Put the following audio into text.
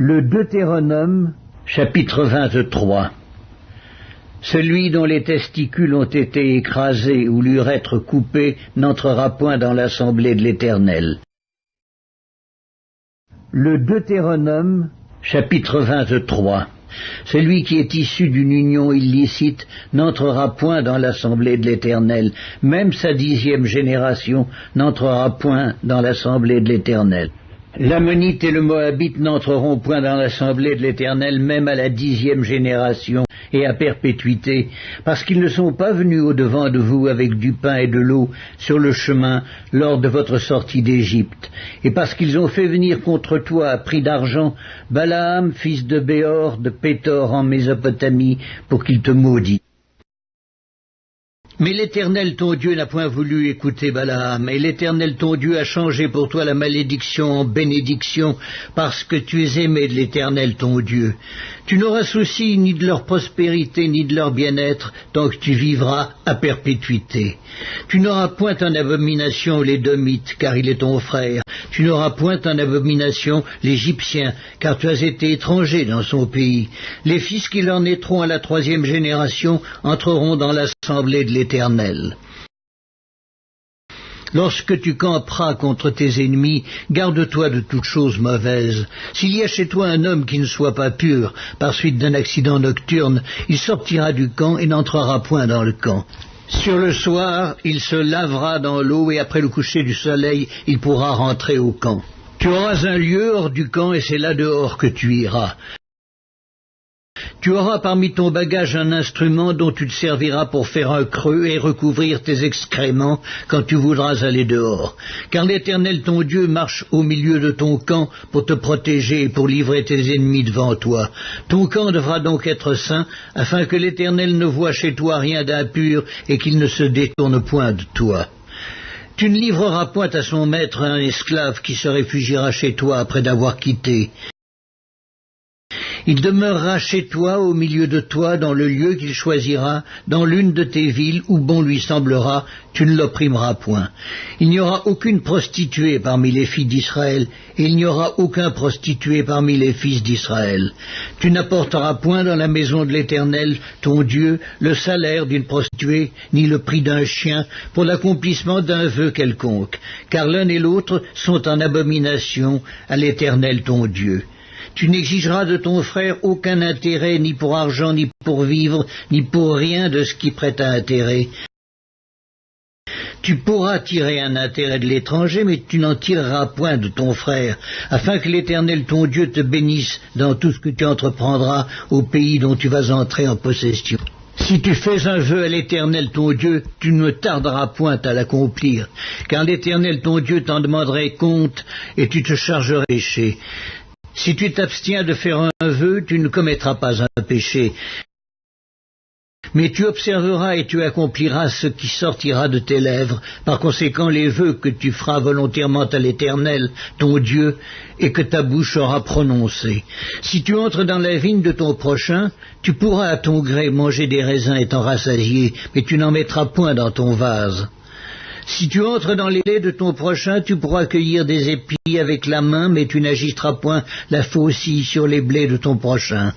Le Deutéronome, chapitre 23. Celui dont les testicules ont été écrasés ou l'urètre coupé n'entrera point dans l'assemblée de l'Éternel. Le Deutéronome, chapitre 23. Celui qui est issu d'une union illicite n'entrera point dans l'assemblée de l'Éternel, même sa 10e génération n'entrera point dans l'assemblée de l'Éternel. L'Ammonite et le Moabite n'entreront point dans l'assemblée de l'Éternel, même à la 10e génération et à perpétuité, parce qu'ils ne sont pas venus au-devant de vous avec du pain et de l'eau sur le chemin lors de votre sortie d'Égypte, et parce qu'ils ont fait venir contre toi à prix d'argent Balaam, fils de Béor, de Pétor en Mésopotamie, pour qu'il te maudit. Mais l'Éternel ton Dieu n'a point voulu écouter Balaam, et l'Éternel ton Dieu a changé pour toi la malédiction en bénédiction, parce que tu es aimé de l'Éternel ton Dieu. Tu n'auras souci ni de leur prospérité, ni de leur bien-être, tant que tu vivras à perpétuité. Tu n'auras point en abomination l'Édomite, car il est ton frère. Tu n'auras point en abomination l'Égyptien, car tu as été étranger dans son pays. Les fils qui leur naîtront à la 3e génération entreront dans l'assemblée de l'Éternel. Lorsque tu camperas contre tes ennemis, garde-toi de toute chose mauvaise. S'il y a chez toi un homme qui ne soit pas pur, par suite d'un accident nocturne, il sortira du camp et n'entrera point dans le camp. Sur le soir, il se lavera dans l'eau et après le coucher du soleil, il pourra rentrer au camp. Tu auras un lieu hors du camp et c'est là dehors que tu iras. Tu auras parmi ton bagage un instrument dont tu te serviras pour faire un creux et recouvrir tes excréments quand tu voudras aller dehors. Car l'Éternel ton Dieu marche au milieu de ton camp pour te protéger et pour livrer tes ennemis devant toi. Ton camp devra donc être saint, afin que l'Éternel ne voie chez toi rien d'impur et qu'il ne se détourne point de toi. Tu ne livreras point à son maître un esclave qui se réfugiera chez toi après d'avoir quitté. Il demeurera chez toi, au milieu de toi, dans le lieu qu'il choisira, dans l'une de tes villes où bon lui semblera, tu ne l'opprimeras point. Il n'y aura aucune prostituée parmi les filles d'Israël, et il n'y aura aucun prostitué parmi les fils d'Israël. Tu n'apporteras point dans la maison de l'Éternel, ton Dieu, le salaire d'une prostituée, ni le prix d'un chien, pour l'accomplissement d'un vœu quelconque, car l'un et l'autre sont en abomination à l'Éternel ton Dieu. Tu n'exigeras de ton frère aucun intérêt, ni pour argent, ni pour vivre, ni pour rien de ce qui prête à intérêt. Tu pourras tirer un intérêt de l'étranger, mais tu n'en tireras point de ton frère, afin que l'Éternel ton Dieu te bénisse dans tout ce que tu entreprendras au pays dont tu vas entrer en possession. Si tu fais un vœu à l'Éternel ton Dieu, tu ne tarderas point à l'accomplir, car l'Éternel ton Dieu t'en demanderait compte, et tu te chargerais de péché. Si tu t'abstiens de faire un vœu, tu ne commettras pas un péché. Mais tu observeras et tu accompliras ce qui sortira de tes lèvres. Par conséquent, les vœux que tu feras volontairement à l'Éternel, ton Dieu, et que ta bouche aura prononcés. Si tu entres dans la vigne de ton prochain, tu pourras à ton gré manger des raisins et t'en rassasier, mais tu n'en mettras point dans ton vase. Si tu entres dans les blés de ton prochain, tu pourras cueillir des épis avec la main, mais tu n'agiteras point la faucille sur les blés de ton prochain.